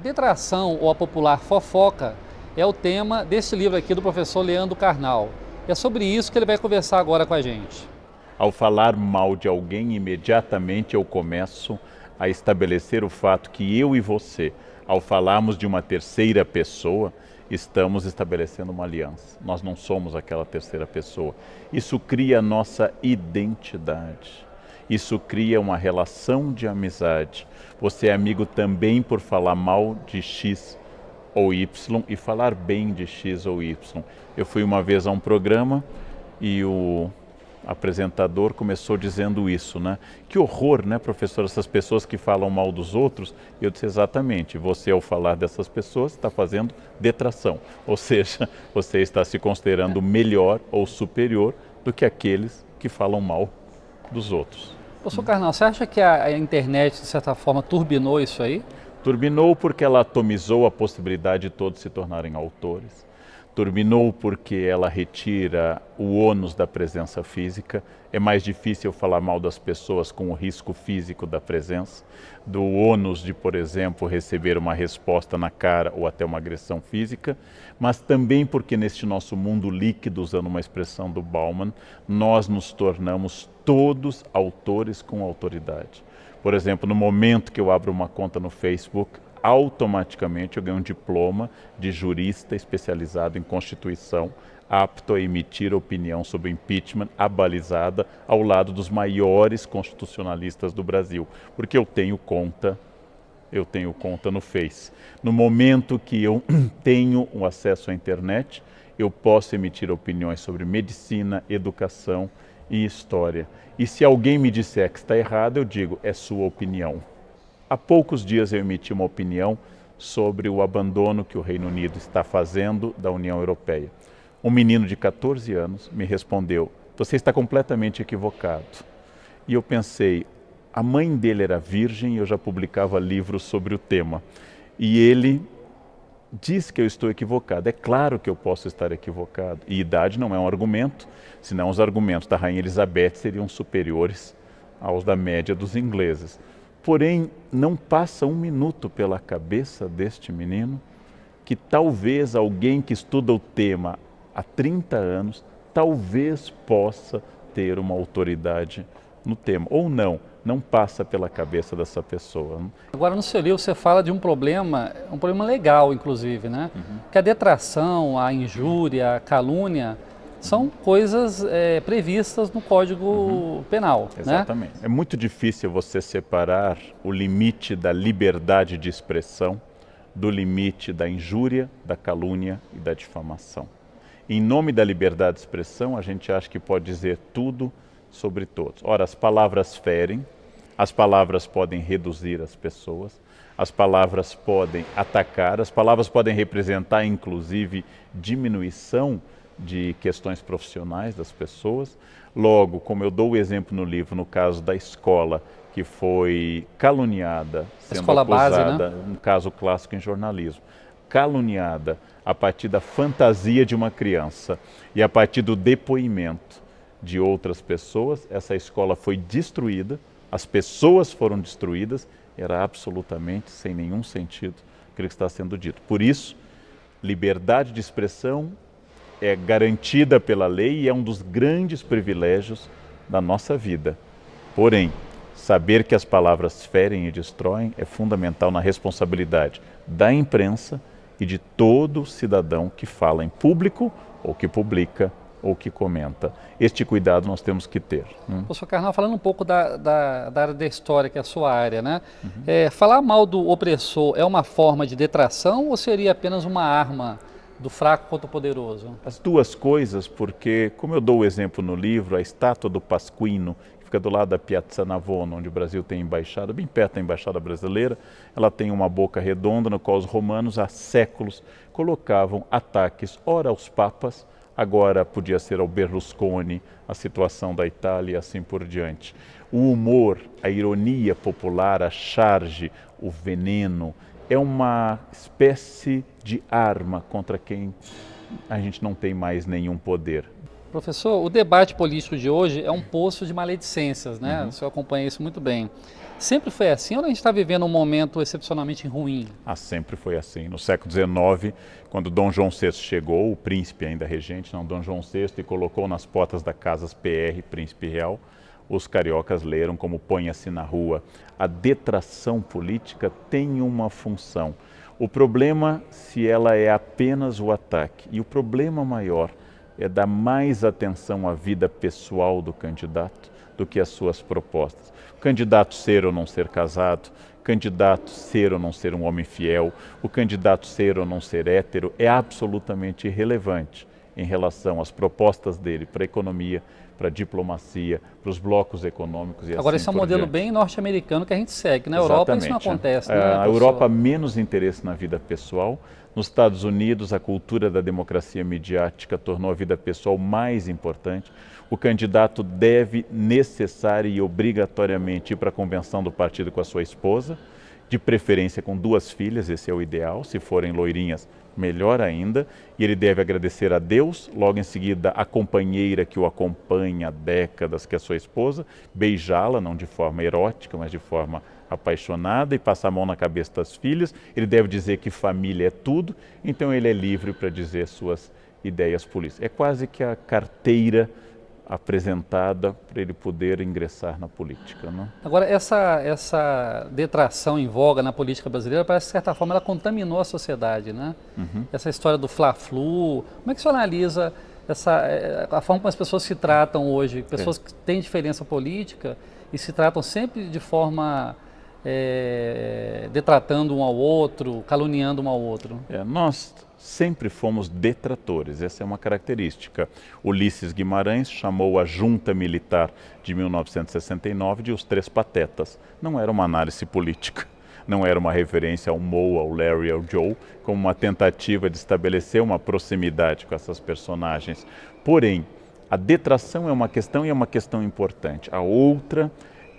A detração ou a popular fofoca é o tema desse livro aqui do professor Leandro Carnal. É sobre isso que ele vai conversar agora com a gente. Ao falar mal de alguém, imediatamente eu começo a estabelecer o fato que eu e você, ao falarmos de uma terceira pessoa, estamos estabelecendo uma aliança. Nós não somos aquela terceira pessoa. Isso cria a nossa identidade. Isso cria uma relação de amizade. Você é amigo também por falar mal de X ou Y e falar bem de X ou Y. Eu fui uma vez a um programa e o apresentador começou dizendo isso, né? Que horror, né, professor, essas pessoas que falam mal dos outros. Eu disse exatamente, você ao falar dessas pessoas está fazendo detração, ou seja, você está se considerando melhor ou superior do que aqueles que falam mal dos outros. Professor Carnal, você acha que a internet, de certa forma, turbinou isso aí? Turbinou porque ela atomizou a possibilidade de todos se tornarem autores. Turbinou porque ela retira o ônus da presença física. É mais difícil falar mal das pessoas com o risco físico da presença, do ônus de, por exemplo, receber uma resposta na cara ou até uma agressão física, mas também porque neste nosso mundo líquido, usando uma expressão do Bauman, nós nos tornamos todos autores com autoridade. Por exemplo, no momento que eu abro uma conta no Facebook, automaticamente eu ganho um diploma de jurista especializado em Constituição, apto a emitir opinião sobre impeachment abalizada ao lado dos maiores constitucionalistas do Brasil, porque eu tenho conta no Face. No momento que eu tenho um acesso à internet, eu posso emitir opiniões sobre medicina, educação e história. E se alguém me disser que está errado, eu digo, é sua opinião. Há poucos dias eu emiti uma opinião sobre o abandono que o Reino Unido está fazendo da União Europeia. Um menino de 14 anos me respondeu, você está completamente equivocado. E eu pensei, a mãe dele era virgem e eu já publicava livros sobre o tema. E ele diz que eu estou equivocado. É claro que eu posso estar equivocado. E idade não é um argumento, senão os argumentos da Rainha Elizabeth seriam superiores aos da média dos ingleses. Porém, não passa um minuto pela cabeça deste menino que talvez alguém que estuda o tema há 30 anos, talvez possa ter uma autoridade no tema. Ou não passa pela cabeça dessa pessoa. Agora, no seu livro, você fala de um problema legal, inclusive, né? Que a detração, a injúria, a calúnia são coisas previstas no Código Penal. Exatamente. Né? É muito difícil você separar o limite da liberdade de expressão do limite da injúria, da calúnia e da difamação. Em nome da liberdade de expressão, a gente acha que pode dizer tudo sobre todos. Ora, as palavras ferem, as palavras podem reduzir as pessoas, as palavras podem atacar, as palavras podem representar, inclusive, diminuição de questões profissionais das pessoas. Logo, como eu dou o exemplo no livro, no caso da escola que foi caluniada, sendo acusada, né? um caso clássico em jornalismo, caluniada a partir da fantasia de uma criança e a partir do depoimento de outras pessoas, essa escola foi destruída, as pessoas foram destruídas, era absolutamente sem nenhum sentido aquilo que está sendo dito. Por isso, liberdade de expressão é garantida pela lei e é um dos grandes privilégios da nossa vida. Porém, saber que as palavras ferem e destroem é fundamental na responsabilidade da imprensa e de todo cidadão que fala em público ou que publica ou que comenta. Este cuidado nós temos que ter. Professor Carnal, falando um pouco da área da história, que é a sua área, né? Falar mal do opressor é uma forma de detração ou seria apenas uma arma do fraco contra o poderoso? As duas coisas, porque, como eu dou o exemplo no livro, a estátua do Pasquino, que fica do lado da Piazza Navona, onde o Brasil tem embaixada, bem perto da embaixada brasileira, ela tem uma boca redonda no qual os romanos há séculos colocavam ataques, ora aos papas, agora podia ser ao Berlusconi, a situação da Itália e assim por diante. O humor, a ironia popular, a charge, o veneno, é uma espécie de arma contra quem a gente não tem mais nenhum poder. Professor, o debate político de hoje é um poço de maledicências, né? O senhor acompanha isso muito bem. Sempre foi assim ou a gente está vivendo um momento excepcionalmente ruim? Sempre foi assim. No século XIX, quando Dom João VI chegou, o príncipe ainda regente, não, Dom João VI, e colocou nas portas da Casas PR, Príncipe Real, os cariocas leram como põe-se na rua. A detração política tem uma função. O problema se ela é apenas o ataque. E o problema maior é dar mais atenção à vida pessoal do candidato do que às suas propostas. O candidato ser ou não ser casado, o candidato ser ou não ser um homem fiel, o candidato ser ou não ser hétero é absolutamente irrelevante em relação às propostas dele para a economia, para a diplomacia, para os blocos econômicos e Agora, assim esse é um por modelo diante. bem norte-americano que a gente segue. Na Europa isso não acontece, né, A professor? Europa menos interesse na vida pessoal. Nos Estados Unidos, a cultura da democracia midiática tornou a vida pessoal mais importante. O candidato deve necessária e obrigatoriamente ir para a convenção do partido com a sua esposa, de preferência com 2 filhas, esse é o ideal. Se forem loirinhas, melhor ainda. E ele deve agradecer a Deus, logo em seguida a companheira que o acompanha há décadas, que é a sua esposa, beijá-la, não de forma erótica, mas de forma apaixonada, e passar a mão na cabeça das filhas. Ele deve dizer que família é tudo, então ele é livre para dizer suas ideias políticas. É quase que a carteira apresentada para ele poder ingressar na política, não? Agora, essa detração em voga na política brasileira, parece que, de certa forma, ela contaminou a sociedade, né? Essa história do Fla-Flu, como é que o senhor analisa a forma como as pessoas se tratam hoje? Pessoas que têm diferença política e se tratam sempre de forma detratando um ao outro, caluniando um ao outro. Nós sempre fomos detratores, essa é uma característica. Ulisses Guimarães chamou a junta militar de 1969 de os 3 patetas. Não era uma análise política, não era uma referência ao Moe, ao Larry, ao Joe, como uma tentativa de estabelecer uma proximidade com essas personagens. Porém, a detração é uma questão e é uma questão importante. A outra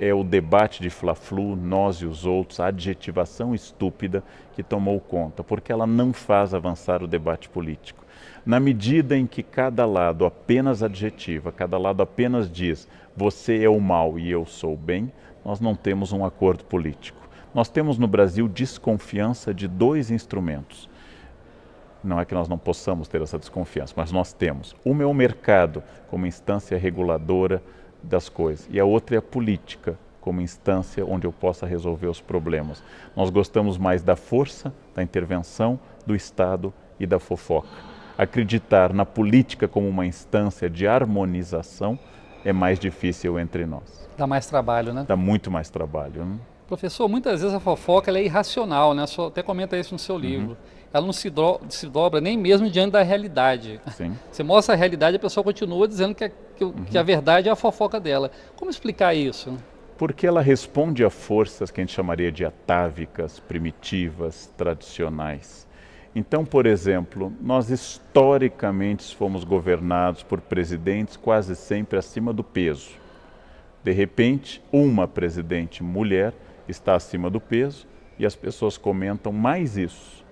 é o debate de Fla-Flu, nós e os outros, a adjetivação estúpida que tomou conta, porque ela não faz avançar o debate político. Na medida em que cada lado apenas adjetiva, cada lado apenas diz você é o mal e eu sou o bem, nós não temos um acordo político. Nós temos no Brasil desconfiança de 2 instrumentos. Não é que nós não possamos ter essa desconfiança, mas nós temos. Uma é o mercado como instância reguladora das coisas, e a outra é a política como instância onde eu possa resolver os problemas. Nós gostamos mais da força, da intervenção, do Estado e da fofoca. Acreditar na política como uma instância de harmonização é mais difícil entre nós. Dá mais trabalho, né? Dá muito mais trabalho, né? Professor, muitas vezes a fofoca ela é irracional, né? O senhor até comenta isso no seu livro. Ela não se dobra nem mesmo diante da realidade. Sim. Você mostra a realidade e a pessoa continua dizendo que a verdade é a fofoca dela. Como explicar isso? Porque ela responde a forças que a gente chamaria de atávicas, primitivas, tradicionais. Então, por exemplo, nós historicamente fomos governados por presidentes quase sempre acima do peso. De repente, uma presidente mulher está acima do peso e as pessoas comentam mais isso,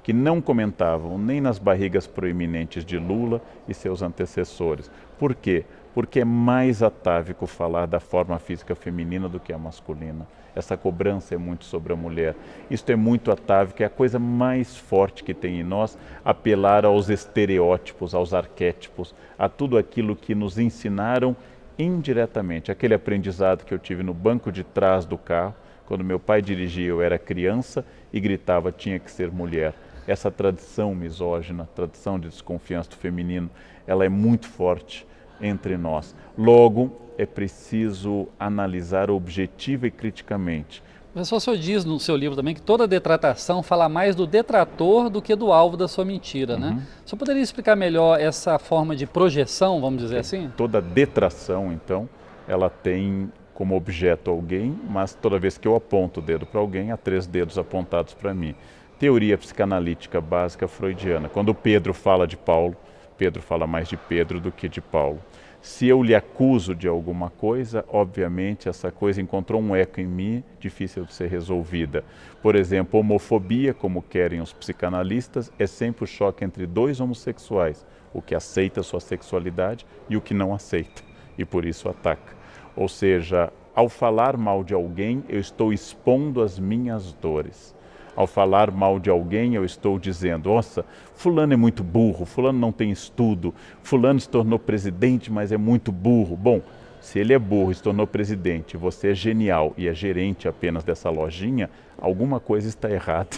que não comentavam nem nas barrigas proeminentes de Lula e seus antecessores. Por quê? Porque é mais atávico falar da forma física feminina do que a masculina. Essa cobrança é muito sobre a mulher. Isto é muito atávico, é a coisa mais forte que tem em nós, apelar aos estereótipos, aos arquétipos, a tudo aquilo que nos ensinaram indiretamente. Aquele aprendizado que eu tive no banco de trás do carro, quando meu pai dirigia, eu era criança e gritava, tinha que ser mulher. Essa tradição misógina, tradição de desconfiança do feminino, ela é muito forte entre nós. Logo, é preciso analisar objetiva e criticamente. Professor, o senhor diz no seu livro também que toda detratação fala mais do detrator do que do alvo da sua mentira, né? O senhor poderia explicar melhor essa forma de projeção, vamos dizer assim? Toda detração, então, ela tem como objeto alguém, mas toda vez que eu aponto o dedo para alguém, há 3 dedos apontados para mim. Teoria psicanalítica básica freudiana. Quando Pedro fala de Paulo, Pedro fala mais de Pedro do que de Paulo. Se eu lhe acuso de alguma coisa, obviamente essa coisa encontrou um eco em mim, difícil de ser resolvida. Por exemplo, homofobia, como querem os psicanalistas, é sempre o choque entre 2 homossexuais, o que aceita a sua sexualidade e o que não aceita, e por isso ataca. Ou seja, ao falar mal de alguém, eu estou expondo as minhas dores. Ao falar mal de alguém, eu estou dizendo, nossa, fulano é muito burro, fulano não tem estudo, fulano se tornou presidente, mas é muito burro. Bom, se ele é burro e se tornou presidente, você é genial e é gerente apenas dessa lojinha, alguma coisa está errada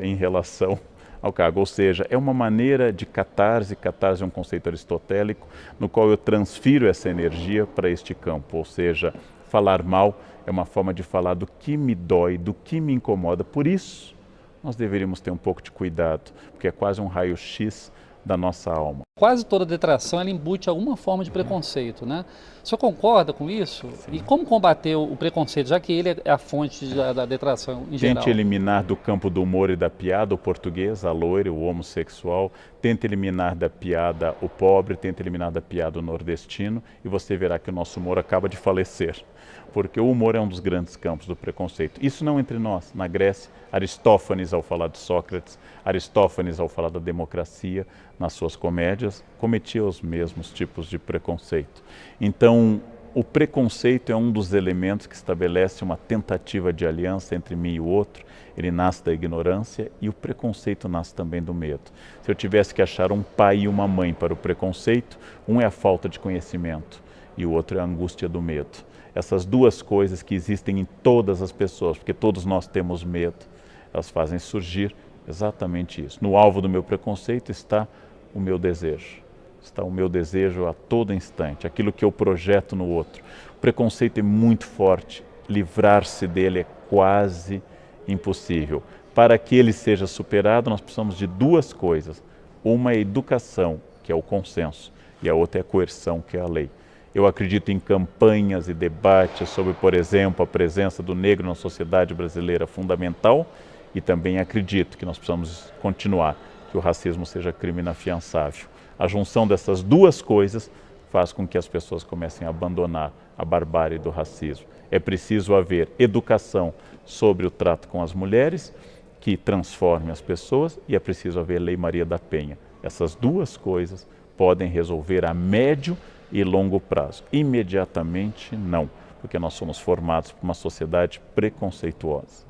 em relação ao cargo. Ou seja, é uma maneira de catarse. Catarse é um conceito aristotélico no qual eu transfiro essa energia para este campo. Ou seja, falar mal é uma forma de falar do que me dói, do que me incomoda. Por isso, nós deveríamos ter um pouco de cuidado, porque é quase um raio-x da nossa alma. Quase toda detração ela embute alguma forma de preconceito, né? O senhor concorda com isso? Sim. E como combater o preconceito, já que ele é a fonte da detração em geral? Tente eliminar do campo do humor e da piada o português, a loira, o homossexual. Tente eliminar da piada o pobre, tente eliminar da piada o nordestino e você verá que o nosso humor acaba de falecer. Porque o humor é um dos grandes campos do preconceito. Isso não entre nós. Na Grécia, Aristófanes, ao falar de Sócrates, Aristófanes, ao falar da democracia, nas suas comédias, cometia os mesmos tipos de preconceito. Então, o preconceito é um dos elementos que estabelece uma tentativa de aliança entre mim e o outro. Ele nasce da ignorância e o preconceito nasce também do medo. Se eu tivesse que achar um pai e uma mãe para o preconceito, um é a falta de conhecimento e o outro é a angústia do medo. Essas duas coisas que existem em todas as pessoas, porque todos nós temos medo, elas fazem surgir exatamente isso. No alvo do meu preconceito está o meu desejo. Está o meu desejo a todo instante, aquilo que eu projeto no outro. O preconceito é muito forte, livrar-se dele é quase impossível. Para que ele seja superado, nós precisamos de duas coisas. Uma é a educação, que é o consenso, e a outra é a coerção, que é a lei. Eu acredito em campanhas e debates sobre, por exemplo, a presença do negro na sociedade brasileira fundamental e também acredito que nós precisamos continuar, que o racismo seja crime inafiançável. A junção dessas duas coisas faz com que as pessoas comecem a abandonar a barbárie do racismo. É preciso haver educação sobre o trato com as mulheres, que transforme as pessoas, e é preciso haver Lei Maria da Penha. Essas duas coisas podem resolver a médio e longo prazo. Imediatamente, não, porque nós somos formados por uma sociedade preconceituosa.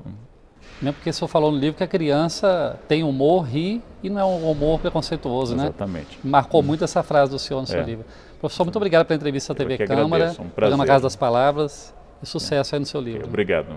Mesmo porque o senhor falou no livro que a criança tem humor, ri e não é um humor preconceituoso, né? Exatamente. Marcou muito essa frase do senhor no seu livro. Professor, muito obrigado pela entrevista à TV Câmara, agradeço, um prazer. programa Casa das Palavras, e sucesso aí no seu livro. Obrigado.